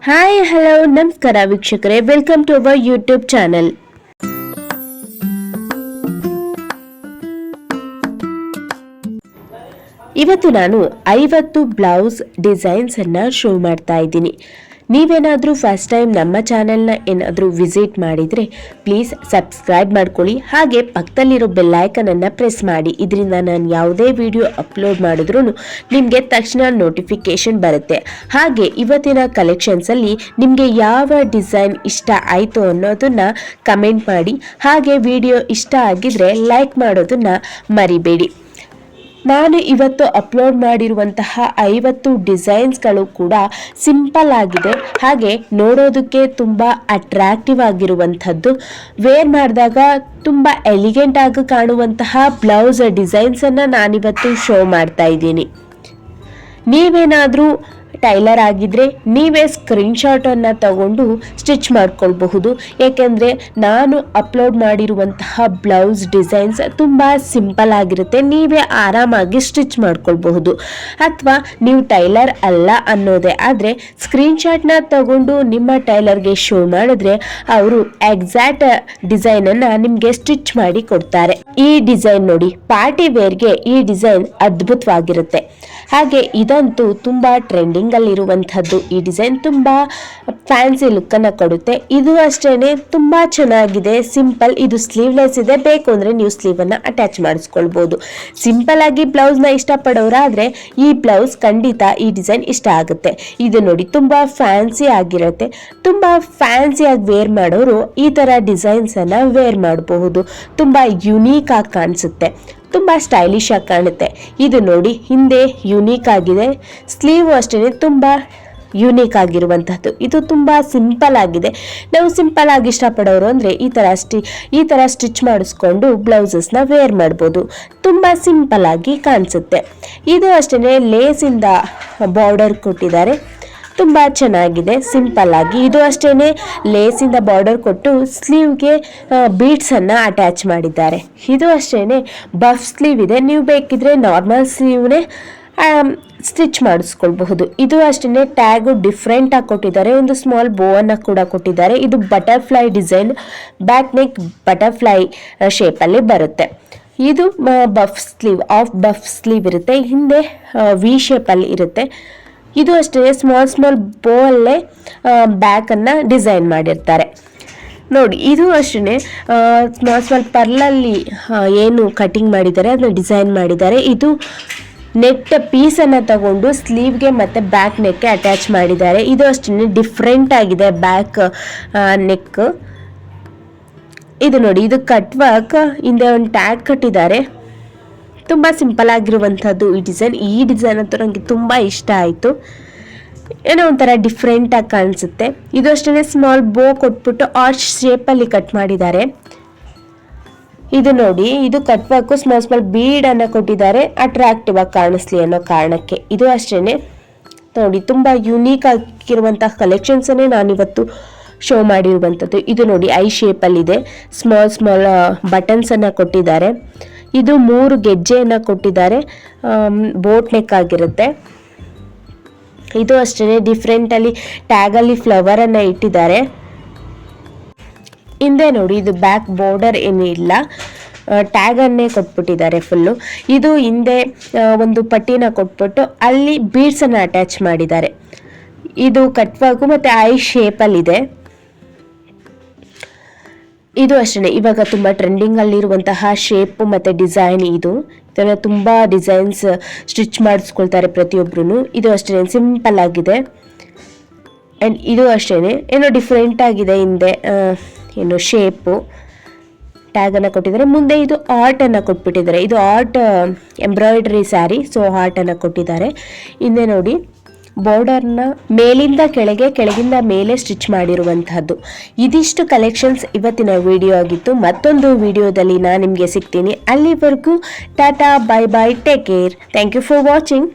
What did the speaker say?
Hi hello ನಮಸ್ಕಾರ ವೀಕ್ಷಕರೇ, welcome to our YouTube channel. ಇವತ್ತು ನಾನು 50 ಬ್ಲೌಸ್ ಡಿಸೈನ್ಸ್ ಅನ್ನ ಶೋ ಮಾಡ್ತಾ ಇದ್ದೀನಿ. ನೀವೇನಾದರೂ ಫಸ್ಟ್ ಟೈಮ್ ನಮ್ಮ ಚಾನೆಲ್ನ ಏನಾದರೂ ವಿಸಿಟ್ ಮಾಡಿದರೆ ಪ್ಲೀಸ್ ಸಬ್ಸ್ಕ್ರೈಬ್ ಮಾಡ್ಕೊಳ್ಳಿ, ಹಾಗೆ ಪಕ್ಕದಲ್ಲಿರೋ ಬೆಲ್ಲೈಕನನ್ನು ಪ್ರೆಸ್ ಮಾಡಿ. ಇದರಿಂದ ನಾನು ಯಾವುದೇ ವಿಡಿಯೋ ಅಪ್ಲೋಡ್ ಮಾಡಿದ್ರೂ ನಿಮಗೆ ತಕ್ಷಣ ನೋಟಿಫಿಕೇಶನ್ ಬರುತ್ತೆ. ಹಾಗೆ ಇವತ್ತಿನ ಕಲೆಕ್ಷನ್ಸಲ್ಲಿ ನಿಮಗೆ ಯಾವ ಡಿಸೈನ್ ಇಷ್ಟ ಆಯಿತು ಅನ್ನೋದನ್ನು ಕಮೆಂಟ್ ಮಾಡಿ. ಹಾಗೆ ವಿಡಿಯೋ ಇಷ್ಟ ಆಗಿದ್ರೆ ಲೈಕ್ ಮಾಡೋದನ್ನು ಮರಿಬೇಡಿ. ನಾನು ಇವತ್ತು ಅಪ್ಲೋಡ್ ಮಾಡಿರುವಂತಹ 50 ಡಿಸೈನ್ಸ್ಗಳು ಕೂಡ ಸಿಂಪಲ್ ಆಗಿದೆ, ಹಾಗೆ ನೋಡೋದಕ್ಕೆ ತುಂಬ ಅಟ್ರಾಕ್ಟಿವ್ ಆಗಿರುವಂಥದ್ದು. ವೇರ್ ಮಾಡಿದಾಗ ತುಂಬ ಎಲಿಗೆಂಟ್ ಆಗಿ ಕಾಣುವಂತಹ ಬ್ಲೌಸ್ ಡಿಸೈನ್ಸನ್ನು ನಾನಿವತ್ತು ಶೋ ಮಾಡ್ತಾ ಇದ್ದೀನಿ. ನೀವೇನಾದರೂ ಟೈಲರ್ ಆಗಿದ್ದರೆ ನೀವೇ ಸ್ಕ್ರೀನ್ಶಾಟನ್ನು ತಗೊಂಡು ಸ್ಟಿಚ್ ಮಾಡ್ಕೊಳ್ಬಹುದು. ಏಕೆಂದರೆ ನಾನು ಅಪ್ಲೋಡ್ ಮಾಡಿರುವಂತಹ ಬ್ಲೌಸ್ ಡಿಸೈನ್ಸ್ ತುಂಬ ಸಿಂಪಲ್ ಆಗಿರುತ್ತೆ, ನೀವೇ ಆರಾಮಾಗಿ ಸ್ಟಿಚ್ ಮಾಡ್ಕೊಳ್ಬಹುದು. ಅಥವಾ ನೀವು ಟೈಲರ್ ಅಲ್ಲ ಅನ್ನೋದೇ ಆದರೆ ಸ್ಕ್ರೀನ್ಶಾಟ್ನ ತಗೊಂಡು ನಿಮ್ಮ ಟೈಲರ್ಗೆ ಶೋ ಮಾಡಿದ್ರೆ ಅವರು ಎಕ್ಸಾಕ್ಟ್ ಡಿಸೈನನ್ನು ನಿಮಗೆ ಸ್ಟಿಚ್ ಮಾಡಿ ಕೊಡ್ತಾರೆ. ಈ ಡಿಸೈನ್ ನೋಡಿ, ಪಾರ್ಟಿ ವೇರ್ಗೆ ಈ ಡಿಸೈನ್ ಅದ್ಭುತವಾಗಿರುತ್ತೆ. ಹಾಗೆ ಇದಂತೂ ತುಂಬ ಟ್ರೆಂಡಿಂಗ್ ಅಲ್ಲಿರುವಂಥದ್ದು. ಈ ಡಿಸೈನ್ ತುಂಬ ಫ್ಯಾನ್ಸಿ ಲುಕ್ಕನ್ನು ಕೊಡುತ್ತೆ. ಇದು ಅಷ್ಟೇನೆ ತುಂಬ ಚೆನ್ನಾಗಿದೆ, ಸಿಂಪಲ್. ಇದು ಸ್ಲೀವ್ಲೆಸ್ ಇದೆ, ಬೇಕು ಅಂದರೆ ನೀವು ಸ್ಲೀವನ್ನು ಅಟ್ಯಾಚ್ ಮಾಡಿಸ್ಕೊಳ್ಬೋದು. ಸಿಂಪಲ್ ಆಗಿ ಬ್ಲೌಸ್ನ ಇಷ್ಟಪಡೋರಾದರೆ ಈ ಬ್ಲೌಸ್ ಖಂಡಿತ ಈ ಡಿಸೈನ್ ಇಷ್ಟ ಆಗುತ್ತೆ. ಇದು ನೋಡಿ, ತುಂಬ ಫ್ಯಾನ್ಸಿ ಆಗಿರುತ್ತೆ. ತುಂಬ ಫ್ಯಾನ್ಸಿಯಾಗಿ ವೇರ್ ಮಾಡೋರು ಈ ಥರ ಡಿಸೈನ್ಸನ್ನು ವೇರ್ ಮಾಡಬಹುದು. ತುಂಬ ಯುನೀಕ್ ಆಗಿ ಕಾಣಿಸುತ್ತೆ, ತುಂಬ ಸ್ಟೈಲಿಶ್ ಆಗಿ ಕಾಣುತ್ತೆ. ಇದು ನೋಡಿ, ಹಿಂದೆ ಯುನೀಕ್ ಆಗಿದೆ, ಸ್ಲೀವ್ ಅಷ್ಟೇ ತುಂಬ ಯುನೀಕ್ ಆಗಿರುವಂಥದ್ದು. ಇದು ತುಂಬ ಸಿಂಪಲ್ ಆಗಿದೆ. ನಾವು ಸಿಂಪಲ್ ಆಗಿ ಇಷ್ಟಪಡೋರು ಅಂದರೆ ಈ ಥರ ಸ್ಟಿಚ್ ಮಾಡಿಸ್ಕೊಂಡು ಬ್ಲೌಸಸ್ನ ವೇರ್ ಮಾಡ್ಬೋದು. ತುಂಬ ಸಿಂಪಲ್ ಆಗಿ ಕಾಣಿಸುತ್ತೆ. ಇದು ಅಷ್ಟೇ ಲೇಸಿಂದ ಬಾರ್ಡರ್ ಕೊಟ್ಟಿದ್ದಾರೆ, ತುಂಬ ಚೆನ್ನಾಗಿದೆ ಸಿಂಪಲ್ ಆಗಿ. ಇದು ಅಷ್ಟೇ ಲೇಸಿಂದ ಬಾರ್ಡರ್ ಕೊಟ್ಟು ಸ್ಲೀವ್ಗೆ ಬೀಡ್ಸನ್ನು ಅಟ್ಯಾಚ್ ಮಾಡಿದ್ದಾರೆ. ಇದು ಅಷ್ಟೇ ಬಫ್ ಸ್ಲೀವ್ ಇದೆ, ನೀವು ಬೇಕಿದ್ರೆ ನಾರ್ಮಲ್ ಸ್ಲೀವ್ನೇ ಸ್ಟಿಚ್ ಮಾಡಿಸ್ಕೊಳ್ಬಹುದು. ಇದು ಅಷ್ಟೇ ಟ್ಯಾಗು ಡಿಫ್ರೆಂಟ್ ಆಗಿ ಕೊಟ್ಟಿದ್ದಾರೆ, ಒಂದು ಸ್ಮಾಲ್ ಬೋವನ್ನು ಕೂಡ ಕೊಟ್ಟಿದ್ದಾರೆ. ಇದು butterfly design, back neck butterfly ಶೇಪಲ್ಲಿ ಬರುತ್ತೆ. ಇದು ಬಫ್ ಸ್ಲೀವ್ ಇರುತ್ತೆ, ಹಿಂದೆ ವಿ ಶೇಪಲ್ಲಿ ಇರುತ್ತೆ. ಇದು ಅಷ್ಟೇ ಸ್ಮಾಲ್ ಬೋಲ್ಲೇ ಬ್ಯಾಕನ್ನು ಡಿಸೈನ್ ಮಾಡಿರ್ತಾರೆ. ನೋಡಿ, ಇದು ಅಷ್ಟೇ ಸ್ಮಾಲ್ ಪರ್ಲಲ್ಲಿ ಏನು ಕಟಿಂಗ್ ಮಾಡಿದ್ದಾರೆ ಅದನ್ನ ಡಿಸೈನ್ ಮಾಡಿದ್ದಾರೆ. ಇದು ನೆಟ್ ಪೀಸನ್ನು ತಗೊಂಡು ಸ್ಲೀವ್ಗೆ ಮತ್ತು ಬ್ಯಾಕ್ ನೆಕ್ಗೆ ಅಟ್ಯಾಚ್ ಮಾಡಿದ್ದಾರೆ. ಇದು ಅಷ್ಟೇ ಡಿಫ್ರೆಂಟ್ ಆಗಿದೆ ಬ್ಯಾಕ್ ನೆಕ್. ಇದು ನೋಡಿ, ಇದು ಕಟ್ ವರ್ಕ್, ಹಿಂದೆ ಒಂದು ಟ್ಯಾಗ್ ಕಟ್ಟಿದ್ದಾರೆ. ತುಂಬ ಸಿಂಪಲ್ ಆಗಿರುವಂಥದ್ದು ಈ ಡಿಸೈನ್ ಅಂತೂ ನನಗೆ ತುಂಬ ಇಷ್ಟ ಆಯಿತು. ಏನೋ ಒಂಥರ ಡಿಫ್ರೆಂಟಾಗಿ ಕಾಣಿಸುತ್ತೆ. ಇದು ಅಷ್ಟೇ ಸ್ಮಾಲ್ ಬೋ ಕೊಟ್ಬಿಟ್ಟು ಆರ್ಚ್ ಶೇಪಲ್ಲಿ ಕಟ್ ಮಾಡಿದ್ದಾರೆ. ಇದು ನೋಡಿ, ಇದು ಕಟ್ ವರ್ಕು ಸ್ಮಾಲ್ ಬೀಡನ್ನು ಕೊಟ್ಟಿದ್ದಾರೆ, ಅಟ್ರಾಕ್ಟಿವ್ ಆಗಿ ಕಾಣಿಸ್ಲಿ ಅನ್ನೋ ಕಾರಣಕ್ಕೆ. ಇದು ಅಷ್ಟೇ ನೋಡಿ, ತುಂಬ ಯುನೀಕ್ ಆಗಿರುವಂತಹ ಕಲೆಕ್ಷನ್ಸನ್ನೇ ನಾನಿವತ್ತು ಶೋ ಮಾಡಿರುವಂಥದ್ದು. ಇದು ನೋಡಿ, ಐ ಶೇಪಲ್ಲಿದೆ, ಸ್ಮಾಲ್ ಬಟನ್ಸನ್ನು ಕೊಟ್ಟಿದ್ದಾರೆ. ಇದು 3 ಗೆಜ್ಜೆಯನ್ನು ಕೊಟ್ಟಿದ್ದಾರೆ, ಬೋಟ್ ನೆಕ್ ಆಗಿರುತ್ತೆ. ಇದು ಅಷ್ಟೇ ಡಿಫ್ರೆಂಟಲ್ಲಿ ಟ್ಯಾಗಲ್ಲಿ ಫ್ಲವರನ್ನು ಇಟ್ಟಿದ್ದಾರೆ. ಹಿಂದೆ ನೋಡಿ, ಇದು ಬ್ಯಾಕ್ ಬಾರ್ಡರ್ ಏನೂ ಇಲ್ಲ, ಟ್ಯಾಗನ್ನೇ ಕೊಟ್ಬಿಟ್ಟಿದ್ದಾರೆ ಫುಲ್ಲು. ಇದು ಹಿಂದೆ ಒಂದು ಪಟ್ಟಿನ ಕೊಟ್ಬಿಟ್ಟು ಅಲ್ಲಿ ಬೀಡ್ಸನ್ನು ಅಟ್ಯಾಚ್ ಮಾಡಿದ್ದಾರೆ. ಇದು ಕಟ್ ವರ್ಕು ಮತ್ತು ಐ ಶೇಪಲ್ಲಿದೆ. ಇದು ಅಷ್ಟೇ ಇವಾಗ ತುಂಬ ಟ್ರೆಂಡಿಂಗಲ್ಲಿರುವಂತಹ ಶೇಪು ಮತ್ತು ಡಿಸೈನ್. ಇದನ್ನು ತುಂಬ ಡಿಸೈನ್ಸ್ ಸ್ಟಿಚ್ ಮಾಡಿಸ್ಕೊಳ್ತಾರೆ ಪ್ರತಿಯೊಬ್ಬರೂ. ಇದು ಅಷ್ಟೇ ಸಿಂಪಲ್ ಆಗಿದೆ. ಆ್ಯಂಡ್ ಇದು ಅಷ್ಟೇ ಏನೋ ಡಿಫ್ರೆಂಟ್ ಆಗಿದೆ, ಹಿಂದೆ ಏನೋ ಶೇಪು ಟ್ಯಾಗನ್ನು ಕೊಟ್ಟಿದ್ದಾರೆ. ಮುಂದೆ ಇದು ಆರ್ಟನ್ನು ಕೊಟ್ಬಿಟ್ಟಿದ್ದಾರೆ. ಇದು ಆರ್ಟ್ ಎಂಬ್ರಾಯ್ಡ್ರಿ ಸ್ಯಾರಿ, ಸೊ ಆರ್ಟನ್ನು ಕೊಟ್ಟಿದ್ದಾರೆ. ಹಿಂದೆ ನೋಡಿ, ಬಾರ್ಡರ್ನ ಮೇಲಿಂದ ಕೆಳಗಿಂದ ಮೇಲೆ ಸ್ಟಿಚ್ ಮಾಡಿರುವಂತಹದ್ದು. ಇದಿಷ್ಟು ಕಲೆಕ್ಷನ್ಸ್ ಇವತ್ತಿನ ವಿಡಿಯೋ ಆಗಿತ್ತು. ಮತ್ತೊಂದು ವಿಡಿಯೋದಲ್ಲಿ ನಾನು ನಿಮಗೆ ಸಿಗ್ತೀನಿ. ಅಲ್ಲಿವರೆಗೂ tata, bye bye, take care. Thank you for watching.